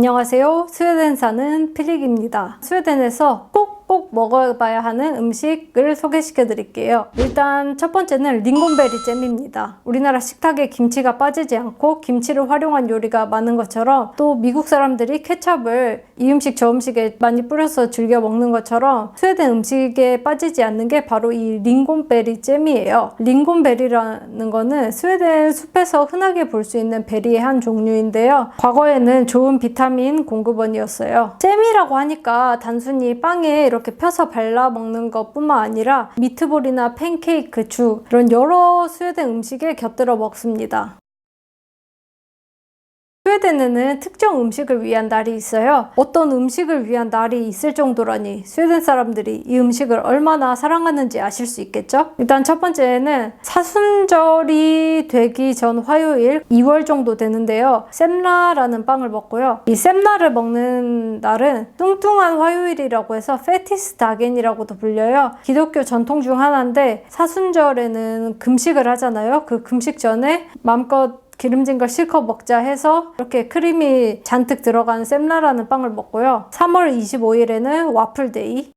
안녕하세요. 스웨덴 사는 필릭입니다. 스웨덴에서 꼭 먹어봐야 하는 음식을 소개시켜 드릴게요. 일단 첫 번째는 링곤베리 잼입니다. 우리나라 식탁에 김치가 빠지지 않고 김치를 활용한 요리가 많은 것처럼, 또 미국 사람들이 케첩을 이 음식 저 음식에 많이 뿌려서 즐겨 먹는 것처럼 스웨덴 음식에 빠지지 않는 게 바로 이 링곤베리 잼이에요. 링곤베리라는 거는 스웨덴 숲에서 흔하게 볼 수 있는 베리의 한 종류인데요. 과거에는 좋은 비타민 공급원이었어요. 잼이라고 하니까 단순히 빵에 이렇게 펴서 발라 먹는 것뿐만 아니라 미트볼이나 팬케이크, 죽 이런 여러 스웨덴 음식에 곁들여 먹습니다. 스웨덴에는 특정 음식을 위한 날이 있어요. 어떤 음식을 위한 날이 있을 정도라니 스웨덴 사람들이 이 음식을 얼마나 사랑하는지 아실 수 있겠죠? 일단 첫 번째는 사순절이 되기 전 화요일 2월 정도 되는데요. 셈라라는 빵을 먹고요. 이 셈라를 먹는 날은 뚱뚱한 화요일이라고 해서 페티스 다겐이라고도 불려요. 기독교 전통 중 하나인데 사순절에는 금식을 하잖아요. 그 금식 전에 마음껏 기름진 걸 실컷 먹자 해서 이렇게 크림이 잔뜩 들어간 셈라라는 빵을 먹고요. 3월 25일에는 와플데이,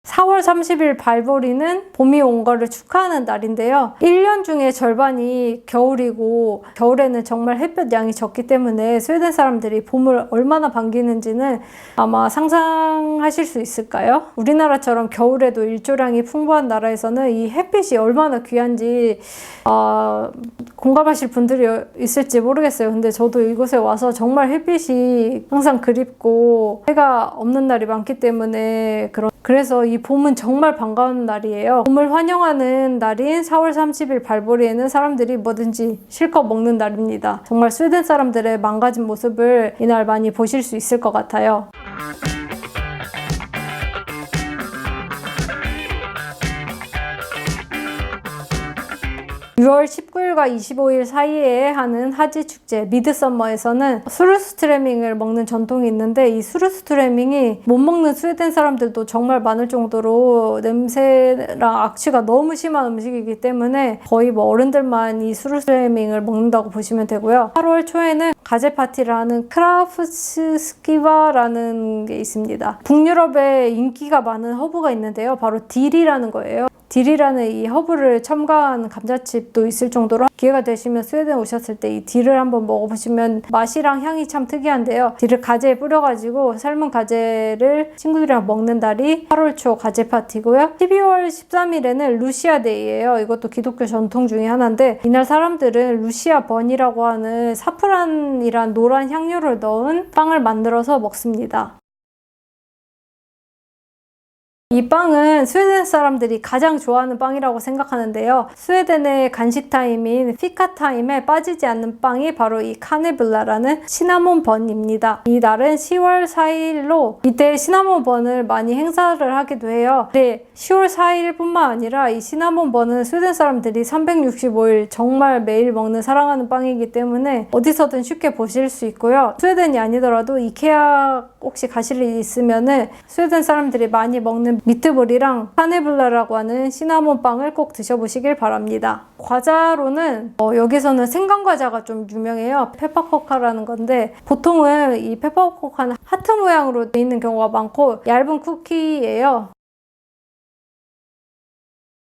4월 30일 발보리는 봄이 온 거를 축하하는 날인데요. 1년 중에 절반이 겨울이고 겨울에는 정말 햇볕 양이 적기 때문에 스웨덴 사람들이 봄을 얼마나 반기는지는 아마 상상하실 수 있을까요? 우리나라처럼 겨울에도 일조량이 풍부한 나라에서는 이 햇빛이 얼마나 귀한지 공감하실 분들이 있을지 모르겠어요. 근데 저도 이곳에 와서 정말 햇빛이 항상 그립고 해가 없는 날이 많기 때문에 그래서 이 봄은 정말 반가운 날이에요. 봄을 환영하는 날인 4월 30일 발보리에는 사람들이 뭐든지 실컷 먹는 날입니다. 정말 스웨덴 사람들의 망가진 모습을 이날 많이 보실 수 있을 것 같아요. 6월 19일과 25일 사이에 하는 하지 축제 미드썸머에서는 수르스트레밍을 먹는 전통이 있는데, 이 수르스트레밍이 못 먹는 스웨덴 사람들도 정말 많을 정도로 냄새랑 악취가 너무 심한 음식이기 때문에 거의 어른들만 이 수르스트레밍을 먹는다고 보시면 되고요. 8월 초에는 가제 파티를 하는 크라프츠스키바라는 게 있습니다. 북유럽에 인기가 많은 허브가 있는데요. 바로 딜이라는 거예요. 딜이라는 이 허브를 첨가한 감자칩도 있을 정도로, 기회가 되시면 스웨덴 오셨을 때 이 딜을 한번 먹어보시면 맛이랑 향이 참 특이한데요. 딜을 가재에 뿌려가지고 삶은 가재를 친구들이랑 먹는 날이 8월 초 가재 파티고요. 12월 13일에는 루시아 데이예요. 이것도 기독교 전통 중에 하나인데, 이날 사람들은 루시아 번이라고 하는 사프란이란 노란 향료를 넣은 빵을 만들어서 먹습니다. 이 빵은 스웨덴 사람들이 가장 좋아하는 빵이라고 생각하는데요. 스웨덴의 간식 타임인 피카 타임에 빠지지 않는 빵이 바로 이 카네블라라는 시나몬 번입니다. 이 날은 10월 4일로 이때 시나몬 번을 많이 행사를 하기도 해요. 근데 10월 4일뿐만 아니라 이 시나몬 번은 스웨덴 사람들이 365일 정말 매일 먹는 사랑하는 빵이기 때문에 어디서든 쉽게 보실 수 있고요. 스웨덴이 아니더라도 이케아 혹시 가실 일 있으면은 스웨덴 사람들이 많이 먹는 미트볼이랑 카네블라라고 하는 시나몬 빵을 꼭 드셔보시길 바랍니다. 과자로는 여기서는 생강과자가 좀 유명해요. 페퍼코카라는 건데, 보통은 이 페퍼코카는 하트 모양으로 되어 있는 경우가 많고 얇은 쿠키예요.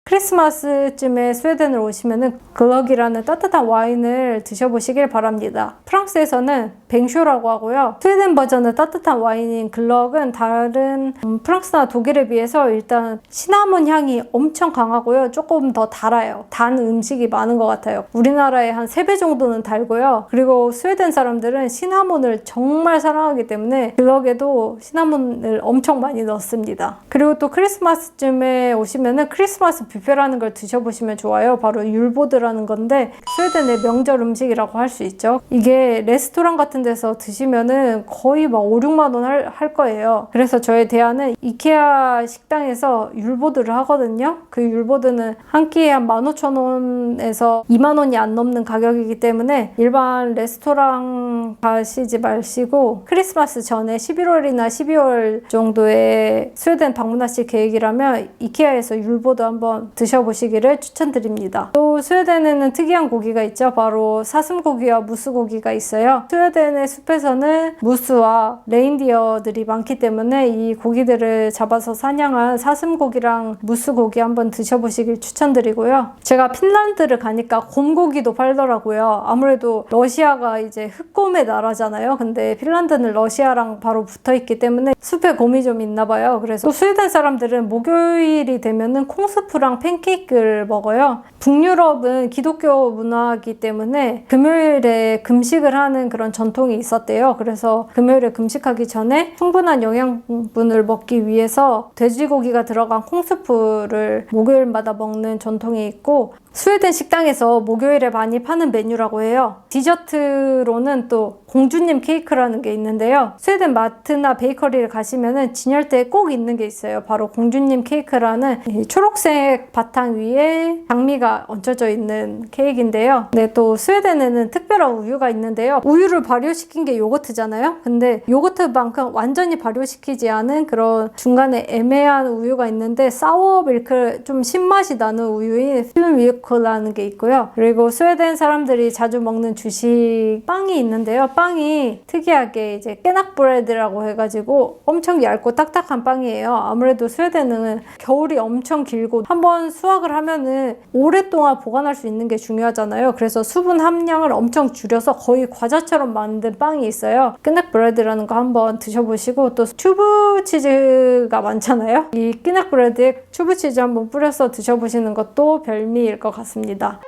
크리스마스쯤에 스웨덴을 오시면은 글럭이라는 따뜻한 와인을 드셔보시길 바랍니다. 프랑스에서는 뱅쇼라고 하고요. 스웨덴 버전의 따뜻한 와인인 글럭은 다른 프랑스나 독일에 비해서 일단 시나몬 향이 엄청 강하고요. 조금 더 달아요. 단 음식이 많은 것 같아요. 우리나라의 한 3배 정도는 달고요. 그리고 스웨덴 사람들은 시나몬을 정말 사랑하기 때문에 글럭에도 시나몬을 엄청 많이 넣습니다. 그리고 또 크리스마스쯤에 오시면은 크리스마스 뷔페라는 걸 드셔보시면 좋아요. 바로 율보드라는 건데 스웨덴의 명절 음식이라고 할 수 있죠. 이게 레스토랑 같은 데서 드시면은 거의 막 5, 6만 원 할 거예요. 그래서 저의 대안은 이케아 식당에서 율보드를 하거든요. 그 율보드는 한 끼에 한 15,000원에서 2만 원이 안 넘는 가격이기 때문에 일반 레스토랑 가시지 마시고 크리스마스 전에 11월이나 12월 정도에 스웨덴 방문하실 계획이라면 이케아에서 율보드 한번 한번 드셔보시기를 추천드립니다. 또 스웨덴에는 특이한 고기가 있죠. 바로 사슴고기와 무스고기가 있어요. 스웨덴의 숲에서는 무스와 레인디어들이 많기 때문에 이 고기들을 잡아서 사냥한 사슴고기랑 무스고기 한번 드셔보시길 추천드리고요. 제가 핀란드를 가니까 곰고기도 팔더라고요. 아무래도 러시아가 이제 흑곰의 나라잖아요. 근데 핀란드는 러시아랑 바로 붙어있기 때문에 숲에 곰이 좀 있나봐요. 그래서 또 스웨덴 사람들은 목요일이 되면은 콩스프랑 팬케이크를 먹어요. 북유럽은 기독교 문화이기 때문에 금요일에 금식을 하는 그런 전통이 있었대요. 그래서 금요일에 금식하기 전에 충분한 영양분을 먹기 위해서 돼지고기가 들어간 콩스프를 목요일마다 먹는 전통이 있고, 스웨덴 식당에서 목요일에 많이 파는 메뉴라고 해요. 디저트로는 또 공주님 케이크라는 게 있는데요. 스웨덴 마트나 베이커리를 가시면은 진열대에 꼭 있는 게 있어요. 바로 공주님 케이크라는 이 초록색 바탕 위에 장미가 얹혀져 있는 케이크인데요. 네, 또 스웨덴에는 특별한 우유가 있는데요. 우유를 발효시킨 게 요거트잖아요. 근데 요거트만큼 완전히 발효시키지 않은 그런 중간에 애매한 우유가 있는데, 사워 밀크, 좀 신맛이 나는 우유인 필밀크라는 게 있고요. 그리고 스웨덴 사람들이 자주 먹는 주식 빵이 있는데요. 빵이 특이하게 이제 깨낙 브레드라고 해가지고 엄청 얇고 딱딱한 빵이에요. 아무래도 스웨덴은 겨울이 엄청 길고 한번 수확을 하면은 오랫동안 보관할 수 있는 게 중요하잖아요. 그래서 수분 함량을 엄청 줄여서 거의 과자처럼 만든 빵이 있어요. 깨낙 브레드라는 거 한번 드셔보시고, 또 튜브 치즈가 많잖아요. 이 깨낙 브레드에 튜브 치즈 한번 뿌려서 드셔보시는 것도 별미일 것 같습니다.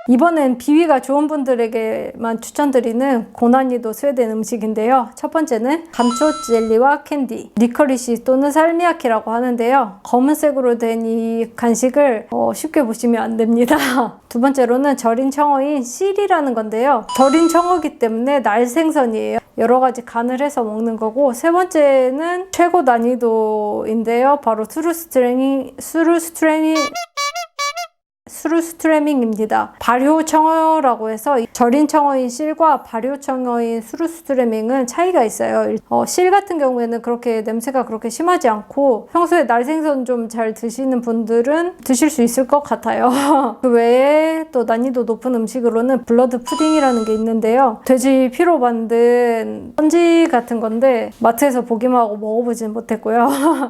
이번엔 비위가 좋은 분들에게만 추천드리는 고난이도 스웨덴 음식인데요. 첫 번째는 감초 젤리와 캔디, 리커리시 또는 살미아키라고 하는데요. 검은색으로 된 이 간식을 쉽게 보시면 안 됩니다. 두 번째로는 절인 청어인 실이라는 건데요. 절인 청어기 때문에 날생선이에요. 여러 가지 간을 해서 먹는 거고, 세 번째는 최고 난이도인데요. 바로 수루스트레밍입니다. 발효청어라고 해서 절인 청어인 실과 발효청어인 수루스트레밍은 차이가 있어요. 실 같은 경우에는 그렇게 냄새가 그렇게 심하지 않고, 평소에 날생선 좀 잘 드시는 분들은 드실 수 있을 것 같아요. 그 외에 또 난이도 높은 음식으로는 블러드 푸딩이라는 게 있는데요. 돼지 피로 만든 선지 같은 건데 마트에서 보기만 하고 먹어보진 못했고요.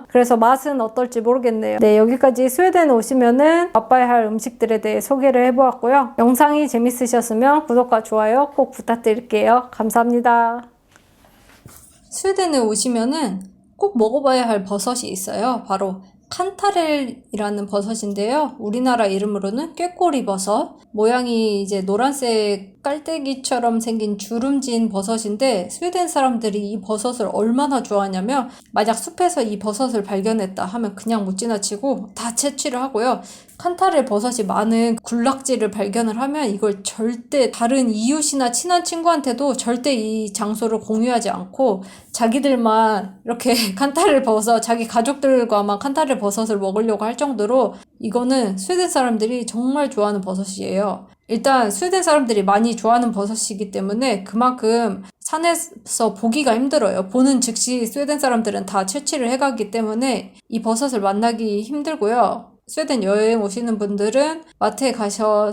그래서 맛은 어떨지 모르겠네요. 네, 여기까지 스웨덴에 오시면은 맛봐야 할 음식들에 대해 소개를 해보았고요. 영상이 재밌으셨으면 구독과 좋아요 꼭 부탁드릴게요. 감사합니다. 스웨덴에 오시면은 꼭 먹어봐야 할 버섯이 있어요. 바로 칸타렐이라는 버섯인데요. 우리나라 이름으로는 꾀꼬리 버섯. 모양이 이제 노란색 깔때기처럼 생긴 주름진 버섯인데, 스웨덴 사람들이 이 버섯을 얼마나 좋아하냐면, 만약 숲에서 이 버섯을 발견했다 하면 그냥 못 지나치고 다 채취를 하고요. 칸타렐 버섯이 많은 군락지를 발견을 하면 이걸 절대 다른 이웃이나 친한 친구한테도 절대 이 장소를 공유하지 않고 자기들만 이렇게 칸타렐 버섯, 자기 가족들과만 칸타렐 버섯을 먹으려고 할 정도로 이거는 스웨덴 사람들이 정말 좋아하는 버섯이에요. 일단 스웨덴 사람들이 많이 좋아하는 버섯이기 때문에 그만큼 산에서 보기가 힘들어요. 보는 즉시 스웨덴 사람들은 다 채취를 해가기 때문에 이 버섯을 만나기 힘들고요. 스웨덴 여행 오시는 분들은 마트에 가서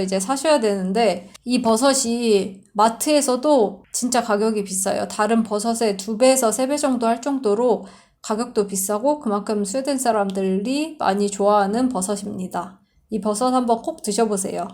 이제 사셔야 되는데, 이 버섯이 마트에서도 진짜 가격이 비싸요. 다른 버섯의 2배에서 3배 정도 할 정도로 가격도 비싸고, 그만큼 스웨덴 사람들이 많이 좋아하는 버섯입니다. 이 버섯 한번 꼭 드셔보세요.